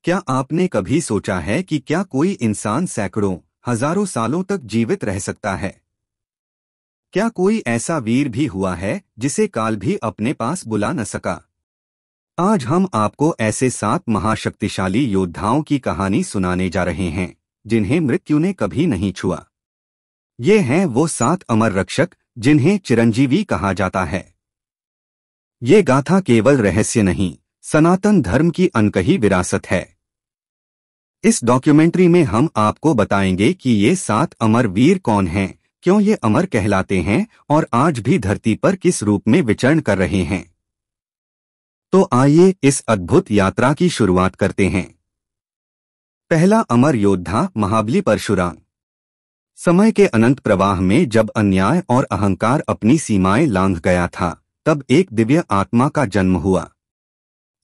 क्या आपने कभी सोचा है कि क्या कोई इंसान सैकड़ों, हजारों सालों तक जीवित रह सकता है? क्या कोई ऐसा वीर भी हुआ है जिसे काल भी अपने पास बुला न सका? आज हम आपको ऐसे 7 महाशक्तिशाली योद्धाओं की कहानी सुनाने जा रहे हैं, जिन्हें मृत्यु ने कभी नहीं छुआ। ये हैं वो 7 अमर रक्षक, जिन्हें चिरंजीवी कहा जाता है। ये गाथा केवल रहस्य नहीं, सनातन धर्म की अनकही विरासत है। इस डॉक्यूमेंट्री में हम आपको बताएंगे कि ये 7 अमर वीर कौन हैं, क्यों ये अमर कहलाते हैं और आज भी धरती पर किस रूप में विचरण कर रहे हैं। तो आइए इस अद्भुत यात्रा की शुरुआत करते हैं। पहला अमर योद्धा महाबली परशुराम। समय के अनंत प्रवाह में जब अन्याय और अहंकार अपनी सीमाएं लांघ गया था, तब एक दिव्य आत्मा का जन्म हुआ।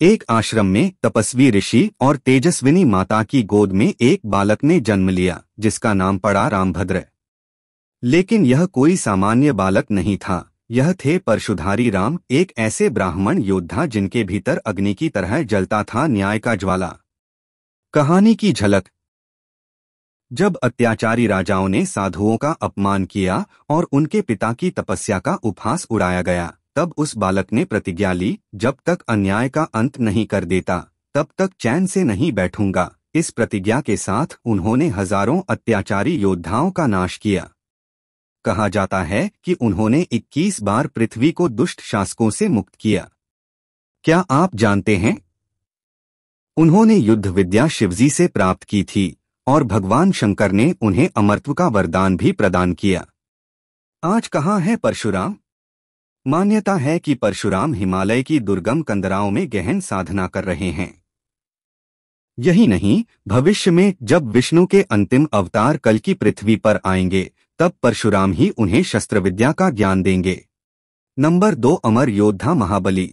एक आश्रम में तपस्वी ऋषि और तेजस्विनी माता की गोद में एक बालक ने जन्म लिया, जिसका नाम पड़ा रामभद्र। लेकिन यह कोई सामान्य बालक नहीं था, यह थे परशुधारी राम, एक ऐसे ब्राह्मण योद्धा जिनके भीतर अग्नि की तरह जलता था न्याय का ज्वाला। कहानी की झलक। जब अत्याचारी राजाओं ने साधुओं का अपमान किया और उनके पिता की तपस्या का उपहास उड़ाया गया, तब उस बालक ने प्रतिज्ञा ली, जब तक अन्याय का अंत नहीं कर देता, तब तक चैन से नहीं बैठूंगा। इस प्रतिज्ञा के साथ उन्होंने हजारों अत्याचारी योद्धाओं का नाश किया। कहा जाता है कि उन्होंने 21 बार पृथ्वी को दुष्ट शासकों से मुक्त किया। क्या आप जानते हैं, उन्होंने युद्ध विद्या शिवजी से प्राप्त की थी और भगवान शंकर ने उन्हें अमरत्व का वरदान भी प्रदान किया। आज कहाँ है परशुराम? मान्यता है कि परशुराम हिमालय की दुर्गम कंदराओं में गहन साधना कर रहे हैं। यही नहीं, भविष्य में जब विष्णु के अंतिम अवतार कल्कि पृथ्वी पर आएंगे, तब परशुराम ही उन्हें शस्त्र विद्या का ज्ञान देंगे। नंबर 2 अमर योद्धा महाबली।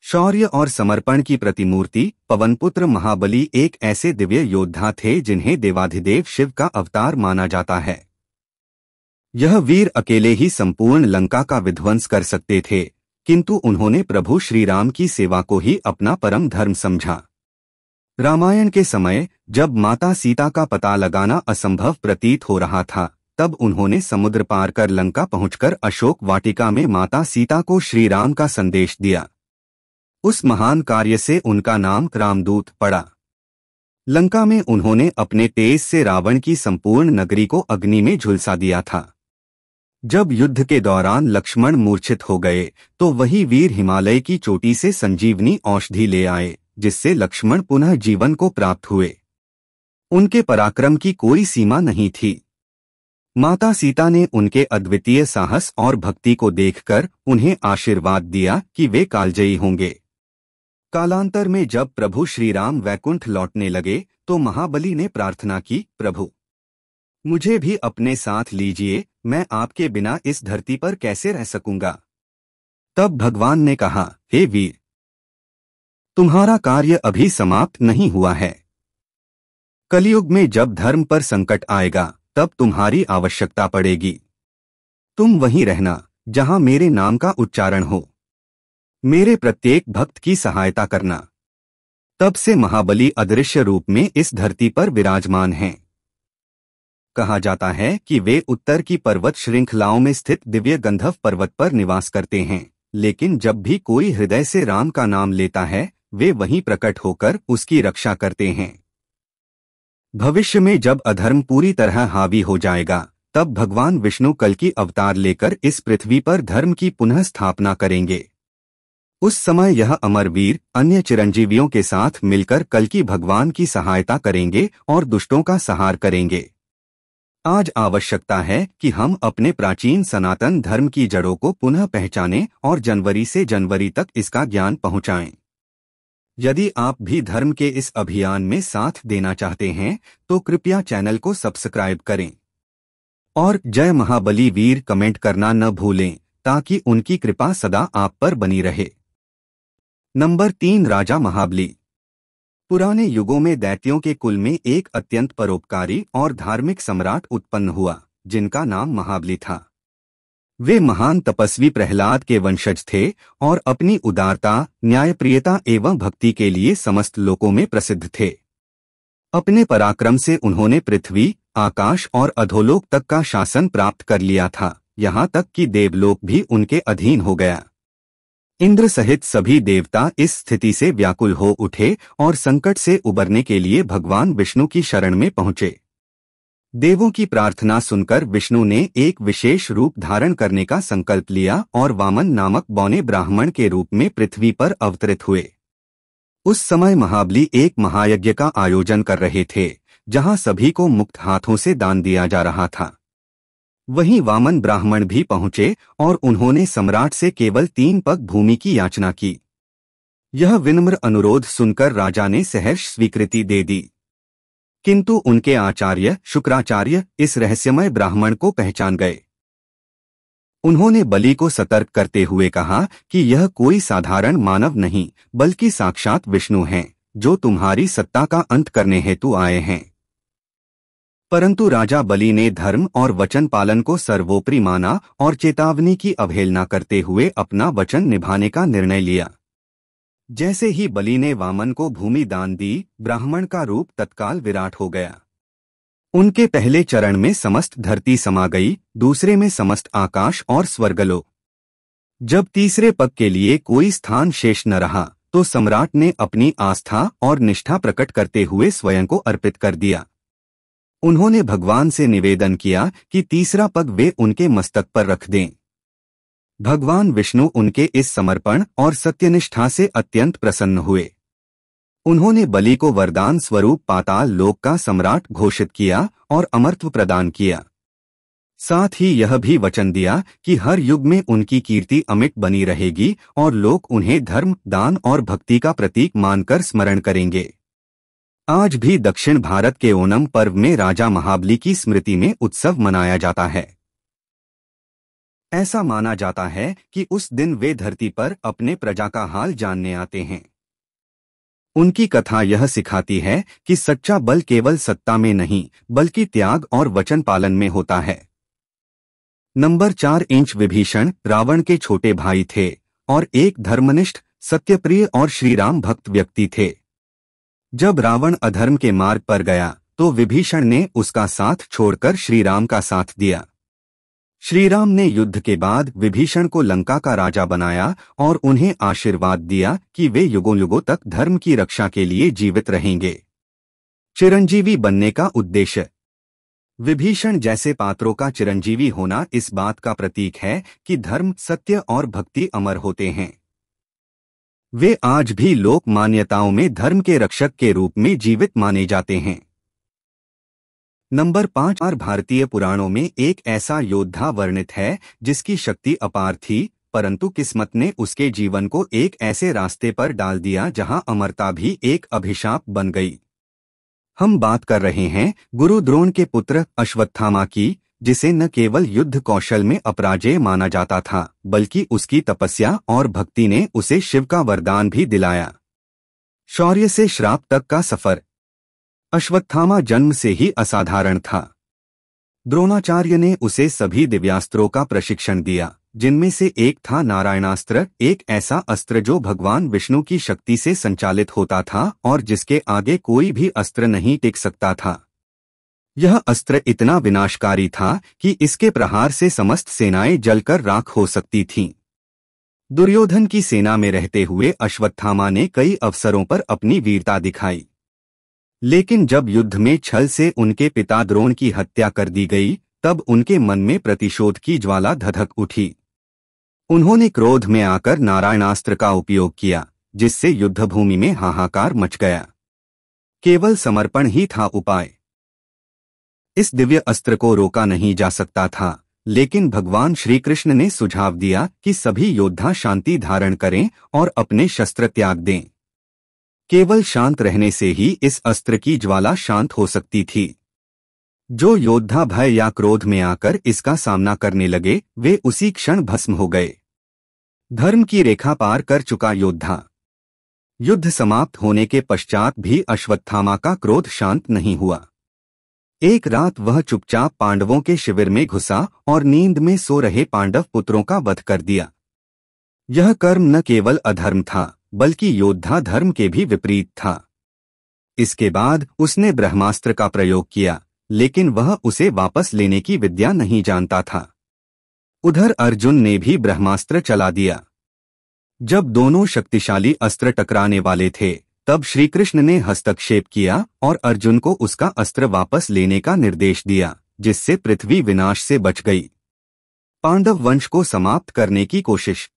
शौर्य और समर्पण की प्रतिमूर्ति पवनपुत्र महाबली एक ऐसे दिव्य योद्धा थे जिन्हें देवाधिदेव शिव का अवतार माना जाता है। यह वीर अकेले ही संपूर्ण लंका का विध्वंस कर सकते थे, किंतु उन्होंने प्रभु श्री राम की सेवा को ही अपना परम धर्म समझा। रामायण के समय जब माता सीता का पता लगाना असंभव प्रतीत हो रहा था, तब उन्होंने समुद्र पार कर लंका पहुंचकर अशोक वाटिका में माता सीता को श्री राम का संदेश दिया। उस महान कार्य से उनका नाम रामदूत पड़ा। लंका में उन्होंने अपने तेज से रावण की संपूर्ण नगरी को अग्नि में झुलसा दिया था। जब युद्ध के दौरान लक्ष्मण मूर्छित हो गए, तो वही वीर हिमालय की चोटी से संजीवनी औषधि ले आए, जिससे लक्ष्मण पुनः जीवन को प्राप्त हुए। उनके पराक्रम की कोई सीमा नहीं थी। माता सीता ने उनके अद्वितीय साहस और भक्ति को देखकर उन्हें आशीर्वाद दिया कि वे कालजयी होंगे। कालांतर में जब प्रभु श्री राम वैकुंठ लौटने लगे, तो महाबली ने प्रार्थना की, प्रभु मुझे भी अपने साथ लीजिए, मैं आपके बिना इस धरती पर कैसे रह सकूंगा। तब भगवान ने कहा, हे वीर, तुम्हारा कार्य अभी समाप्त नहीं हुआ है। कलयुग में जब धर्म पर संकट आएगा, तब तुम्हारी आवश्यकता पड़ेगी। तुम वहीं रहना जहां मेरे नाम का उच्चारण हो। मेरे प्रत्येक भक्त की सहायता करना। तब से महाबली अदृश्य रूप में इस धरती पर विराजमान हैं। कहा जाता है कि वे उत्तर की पर्वत श्रृंखलाओं में स्थित दिव्य गंधर्व पर्वत पर निवास करते हैं, लेकिन जब भी कोई हृदय से राम का नाम लेता है, वे वहीं प्रकट होकर उसकी रक्षा करते हैं। भविष्य में जब अधर्म पूरी तरह हावी हो जाएगा, तब भगवान विष्णु कल्कि अवतार लेकर इस पृथ्वी पर धर्म की पुनः स्थापना करेंगे। उस समय यह अमर वीर अन्य चिरंजीवियों के साथ मिलकर कल्कि भगवान की सहायता करेंगे और दुष्टों का संहार करेंगे। आज आवश्यकता है कि हम अपने प्राचीन सनातन धर्म की जड़ों को पुनः पहचानें और जनवरी से जनवरी तक इसका ज्ञान पहुंचाएं। यदि आप भी धर्म के इस अभियान में साथ देना चाहते हैं, तो कृपया चैनल को सब्सक्राइब करें और जय महाबली वीर कमेंट करना न भूलें, ताकि उनकी कृपा सदा आप पर बनी रहे। नंबर 3 राजा महाबली। पुराने युगों में दैत्यों के कुल में एक अत्यंत परोपकारी और धार्मिक सम्राट उत्पन्न हुआ, जिनका नाम महाबली था। वे महान तपस्वी प्रहलाद के वंशज थे और अपनी उदारता, न्यायप्रियता एवं भक्ति के लिए समस्त लोकों में प्रसिद्ध थे। अपने पराक्रम से उन्होंने पृथ्वी, आकाश और अधोलोक तक का शासन प्राप्त कर लिया था, यहाँ तक कि देवलोक भी उनके अधीन हो गया। इंद्र सहित सभी देवता इस स्थिति से व्याकुल हो उठे और संकट से उबरने के लिए भगवान विष्णु की शरण में पहुंचे। देवों की प्रार्थना सुनकर विष्णु ने एक विशेष रूप धारण करने का संकल्प लिया और वामन नामक बौने ब्राह्मण के रूप में पृथ्वी पर अवतरित हुए। उस समय महाबली एक महायज्ञ का आयोजन कर रहे थे, जहां सभी को मुक्त हाथों से दान दिया जा रहा था। वहीं वामन ब्राह्मण भी पहुंचे और उन्होंने सम्राट से केवल 3 पग भूमि की याचना की। यह विनम्र अनुरोध सुनकर राजा ने सहर्ष स्वीकृति दे दी, किंतु उनके आचार्य शुक्राचार्य इस रहस्यमय ब्राह्मण को पहचान गए। उन्होंने बलि को सतर्क करते हुए कहा कि यह कोई साधारण मानव नहीं, बल्कि साक्षात विष्णु हैं, जो तुम्हारी सत्ता का अंत करने हेतु आए हैं। परंतु राजा बलि ने धर्म और वचन पालन को सर्वोपरि माना और चेतावनी की अवहेलना करते हुए अपना वचन निभाने का निर्णय लिया। जैसे ही बलि ने वामन को भूमि दान दी, ब्राह्मण का रूप तत्काल विराट हो गया। उनके पहले चरण में समस्त धरती समा गई, दूसरे में समस्त आकाश और स्वर्गलोक। जब तीसरे पग के लिए कोई स्थान शेष न रहा, तो सम्राट ने अपनी आस्था और निष्ठा प्रकट करते हुए स्वयं को अर्पित कर दिया। उन्होंने भगवान से निवेदन किया कि तीसरा पग वे उनके मस्तक पर रख दें। भगवान विष्णु उनके इस समर्पण और सत्यनिष्ठा से अत्यंत प्रसन्न हुए। उन्होंने बलि को वरदान स्वरूप पाताल लोक का सम्राट घोषित किया और अमरत्व प्रदान किया। साथ ही यह भी वचन दिया कि हर युग में उनकी कीर्ति अमिट बनी रहेगी और लोग उन्हें धर्म, दान और भक्ति का प्रतीक मानकर स्मरण करेंगे। आज भी दक्षिण भारत के ओणम पर्व में राजा महाबली की स्मृति में उत्सव मनाया जाता है। ऐसा माना जाता है कि उस दिन वे धरती पर अपने प्रजा का हाल जानने आते हैं। उनकी कथा यह सिखाती है कि सच्चा बल केवल सत्ता में नहीं, बल्कि त्याग और वचन पालन में होता है। नंबर 4 इंच विभीषण रावण के छोटे भाई थे और एक धर्मनिष्ठ, सत्यप्रिय और श्रीराम भक्त व्यक्ति थे। जब रावण अधर्म के मार्ग पर गया, तो विभीषण ने उसका साथ छोड़कर श्रीराम का साथ दिया। श्रीराम ने युद्ध के बाद विभीषण को लंका का राजा बनाया और उन्हें आशीर्वाद दिया कि वे युगों युगों तक धर्म की रक्षा के लिए जीवित रहेंगे। चिरंजीवी बनने का उद्देश्य। विभीषण जैसे पात्रों का चिरंजीवी होना इस बात का प्रतीक है कि धर्म, सत्य और भक्ति अमर होते हैं। वे आज भी लोक मान्यताओं में धर्म के रक्षक के रूप में जीवित माने जाते हैं। नंबर 5 भारतीय पुराणों में एक ऐसा योद्धा वर्णित है जिसकी शक्ति अपार थी, परंतु किस्मत ने उसके जीवन को एक ऐसे रास्ते पर डाल दिया जहां अमरता भी एक अभिशाप बन गई। हम बात कर रहे हैं गुरु द्रोण के पुत्र अश्वत्थामा की, जिसे न केवल युद्ध कौशल में अपराजेय माना जाता था, बल्कि उसकी तपस्या और भक्ति ने उसे शिव का वरदान भी दिलाया। शौर्य से श्राप तक का सफर। अश्वत्थामा जन्म से ही असाधारण था। द्रोणाचार्य ने उसे सभी दिव्यास्त्रों का प्रशिक्षण दिया, जिनमें से एक था नारायणास्त्र, एक ऐसा अस्त्र जो भगवान विष्णु की शक्ति से संचालित होता था और जिसके आगे कोई भी अस्त्र नहीं टिक सकता था। यह अस्त्र इतना विनाशकारी था कि इसके प्रहार से समस्त सेनाएं जलकर राख हो सकती थीं। दुर्योधन की सेना में रहते हुए अश्वत्थामा ने कई अवसरों पर अपनी वीरता दिखाई, लेकिन जब युद्ध में छल से उनके पिता द्रोण की हत्या कर दी गई, तब उनके मन में प्रतिशोध की ज्वाला धधक उठी। उन्होंने क्रोध में आकर नारायणास्त्र का उपयोग किया, जिससे युद्धभूमि में हाहाकार मच गया। केवल समर्पण ही था उपाय। इस दिव्य अस्त्र को रोका नहीं जा सकता था, लेकिन भगवान श्री कृष्ण ने सुझाव दिया कि सभी योद्धा शांति धारण करें और अपने शस्त्र त्याग दें। केवल शांत रहने से ही इस अस्त्र की ज्वाला शांत हो सकती थी। जो योद्धा भय या क्रोध में आकर इसका सामना करने लगे, वे उसी क्षण भस्म हो गए। धर्म की रेखा पार कर चुका योद्धा। युद्ध समाप्त होने के पश्चात भी अश्वत्थामा का क्रोध शांत नहीं हुआ। एक रात वह चुपचाप पांडवों के शिविर में घुसा और नींद में सो रहे पांडव पुत्रों का वध कर दिया। यह कर्म न केवल अधर्म था, बल्कि योद्धा धर्म के भी विपरीत था। इसके बाद उसने ब्रह्मास्त्र का प्रयोग किया, लेकिन वह उसे वापस लेने की विद्या नहीं जानता था। उधर अर्जुन ने भी ब्रह्मास्त्र चला दिया। जब दोनों शक्तिशाली अस्त्र टकराने वाले थे, तब श्री कृष्ण ने हस्तक्षेप किया और अर्जुन को उसका अस्त्र वापस लेने का निर्देश दिया, जिससे पृथ्वी विनाश से बच गई। पांडव वंश को समाप्त करने की कोशिश।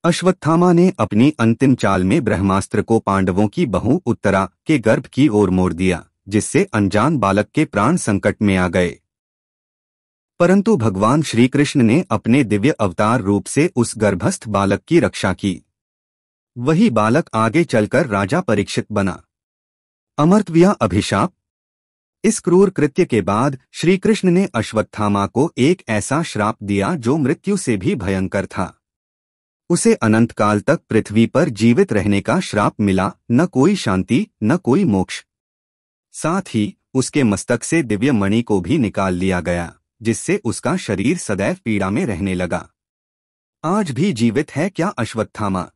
अश्वत्थामा ने अपनी अंतिम चाल में ब्रह्मास्त्र को पांडवों की बहू उत्तरा के गर्भ की ओर मोड़ दिया, जिससे अनजान बालक के प्राण संकट में आ गए। परंतु भगवान श्री कृष्ण ने अपने दिव्य अवतार रूप से उस गर्भस्थ बालक की रक्षा की। वही बालक आगे चलकर राजा परीक्षित बना। अमर्त्य अभिशाप। इस क्रूर कृत्य के बाद श्री कृष्ण ने अश्वत्थामा को एक ऐसा श्राप दिया जो मृत्यु से भी भयंकर था। उसे अनंत काल तक पृथ्वी पर जीवित रहने का श्राप मिला, न कोई शांति न कोई मोक्ष। साथ ही उसके मस्तक से दिव्य मणि को भी निकाल लिया गया, जिससे उसका शरीर सदैव पीड़ा में रहने लगा। आज भी जीवित है क्या अश्वत्थामा?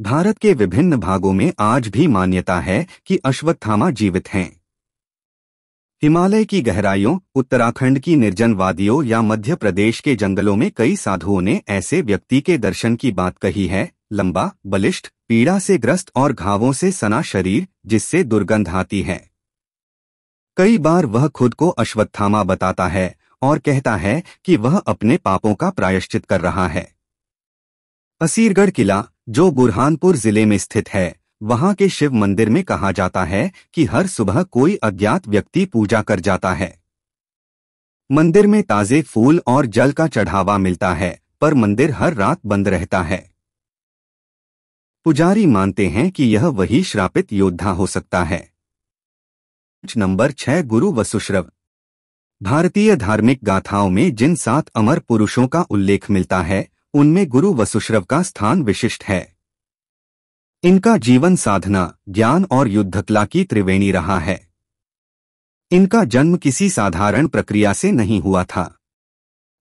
भारत के विभिन्न भागों में आज भी मान्यता है कि अश्वत्थामा जीवित हैं। हिमालय की गहराइयों, उत्तराखंड की निर्जन वादियों या मध्य प्रदेश के जंगलों में कई साधुओं ने ऐसे व्यक्ति के दर्शन की बात कही है। लंबा, बलिष्ठ, पीड़ा से ग्रस्त और घावों से सना शरीर, जिससे दुर्गंध आती है। कई बार वह खुद को अश्वत्थामा बताता है और कहता है कि वह अपने पापों का प्रायश्चित कर रहा है। असीरगढ़ किला, जो बुरहानपुर जिले में स्थित है, वहां के शिव मंदिर में कहा जाता है कि हर सुबह कोई अज्ञात व्यक्ति पूजा कर जाता है। मंदिर में ताजे फूल और जल का चढ़ावा मिलता है, पर मंदिर हर रात बंद रहता है। पुजारी मानते हैं कि यह वही श्रापित योद्धा हो सकता है। नंबर 6, गुरु वसुश्रव। भारतीय धार्मिक गाथाओं में जिन 7 अमर पुरुषों का उल्लेख मिलता है, उनमें गुरु वसुश्रव का स्थान विशिष्ट है। इनका जीवन साधना, ज्ञान और युद्धकला की त्रिवेणी रहा है। इनका जन्म किसी साधारण प्रक्रिया से नहीं हुआ था।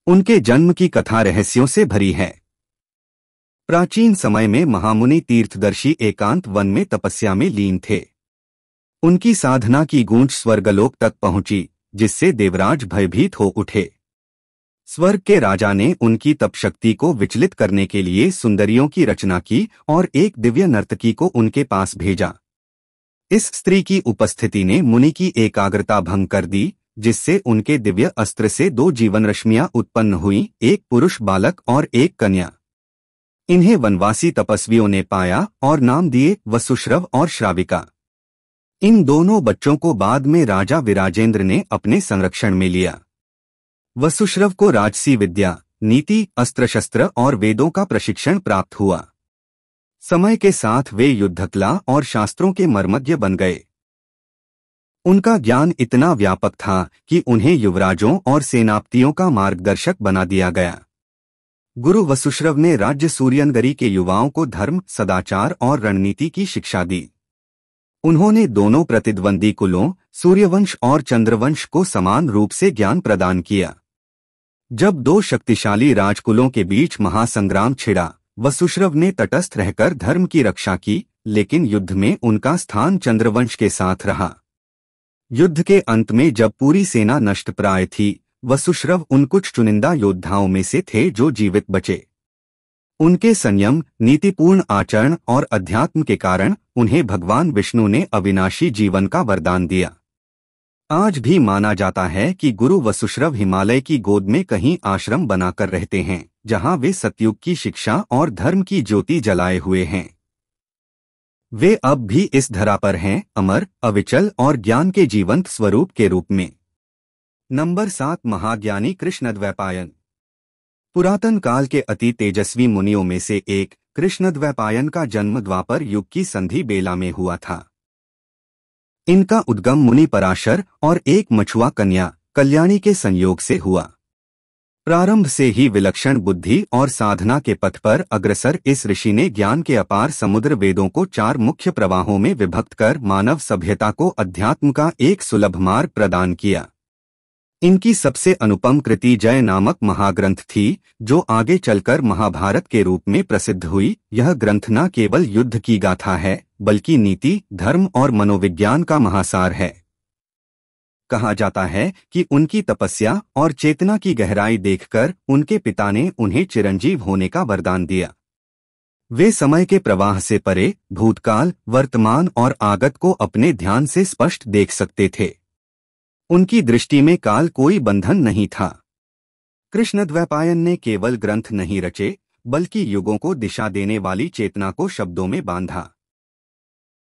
उनके जन्म की कथा रहस्यों से भरी है। प्राचीन समय में महामुनि तीर्थदर्शी एकांत वन में तपस्या में लीन थे। उनकी साधना की गूंज स्वर्गलोक तक पहुंची, जिससे देवराज भयभीत हो उठे। स्वर्ग के राजा ने उनकी तपशक्ति को विचलित करने के लिए सुंदरियों की रचना की और एक दिव्य नर्तकी को उनके पास भेजा। इस स्त्री की उपस्थिति ने मुनि की एकाग्रता भंग कर दी, जिससे उनके दिव्य अस्त्र से 2 जीवन रश्मियां उत्पन्न हुई, एक पुरुष बालक और एक कन्या। इन्हें वनवासी तपस्वियों ने पाया और नाम दिए वसुश्रव और श्राविका। इन दोनों बच्चों को बाद में राजा विराजेंद्र ने अपने संरक्षण में लिया। वसुश्रव को राजसी विद्या, नीति, अस्त्र शस्त्र और वेदों का प्रशिक्षण प्राप्त हुआ। समय के साथ वे युद्धकला और शास्त्रों के मर्मज्ञ बन गए। उनका ज्ञान इतना व्यापक था कि उन्हें युवराजों और सेनापतियों का मार्गदर्शक बना दिया गया। गुरु वसुश्रव ने राज्य सूर्यनगरी के युवाओं को धर्म, सदाचार और रणनीति की शिक्षा दी। उन्होंने दोनों प्रतिद्वंदी कुलों, सूर्यवंश और चंद्रवंश को समान रूप से ज्ञान प्रदान किया। जब 2 शक्तिशाली राजकुलों के बीच महासंग्राम छिड़ा, वसुश्रव ने तटस्थ रहकर धर्म की रक्षा की, लेकिन युद्ध में उनका स्थान चंद्रवंश के साथ रहा। युद्ध के अंत में जब पूरी सेना नष्टप्राय थी, वसुश्रव उन कुछ चुनिंदा योद्धाओं में से थे जो जीवित बचे। उनके संयम, नीतिपूर्ण आचरण और अध्यात्म के कारण उन्हें भगवान विष्णु ने अविनाशी जीवन का वरदान दिया। आज भी माना जाता है कि गुरु वसुश्रव हिमालय की गोद में कहीं आश्रम बनाकर रहते हैं, जहां वे सतयुग की शिक्षा और धर्म की ज्योति जलाए हुए हैं। वे अब भी इस धरा पर हैं, अमर, अविचल और ज्ञान के जीवंत स्वरूप के रूप में। नंबर 7, महाज्ञानी कृष्णद्वैपायन। पुरातन काल के अति तेजस्वी मुनियों में से एक कृष्णद्वैपायन का जन्म द्वापर युग की संधि बेला में हुआ था। इनका उद्गम मुनि पराशर और एक मछुआ कन्या कल्याणी के संयोग से हुआ। प्रारंभ से ही विलक्षण बुद्धि और साधना के पथ पर अग्रसर इस ऋषि ने ज्ञान के अपार समुद्र वेदों को 4 मुख्य प्रवाहों में विभक्त कर मानव सभ्यता को अध्यात्म का एक सुलभ मार्ग प्रदान किया। इनकी सबसे अनुपम कृति जय नामक महाग्रंथ थी, जो आगे चलकर महाभारत के रूप में प्रसिद्ध हुई। यह ग्रंथ न केवल युद्ध की गाथा है, बल्कि नीति, धर्म और मनोविज्ञान का महासार है। कहा जाता है कि उनकी तपस्या और चेतना की गहराई देखकर उनके पिता ने उन्हें चिरंजीव होने का वरदान दिया। वे समय के प्रवाह से परे भूतकाल, वर्तमान और आगत को अपने ध्यान से स्पष्ट देख सकते थे। उनकी दृष्टि में काल कोई बंधन नहीं था। कृष्णद्वैपायन ने केवल ग्रंथ नहीं रचे, बल्कि युगों को दिशा देने वाली चेतना को शब्दों में बांधा।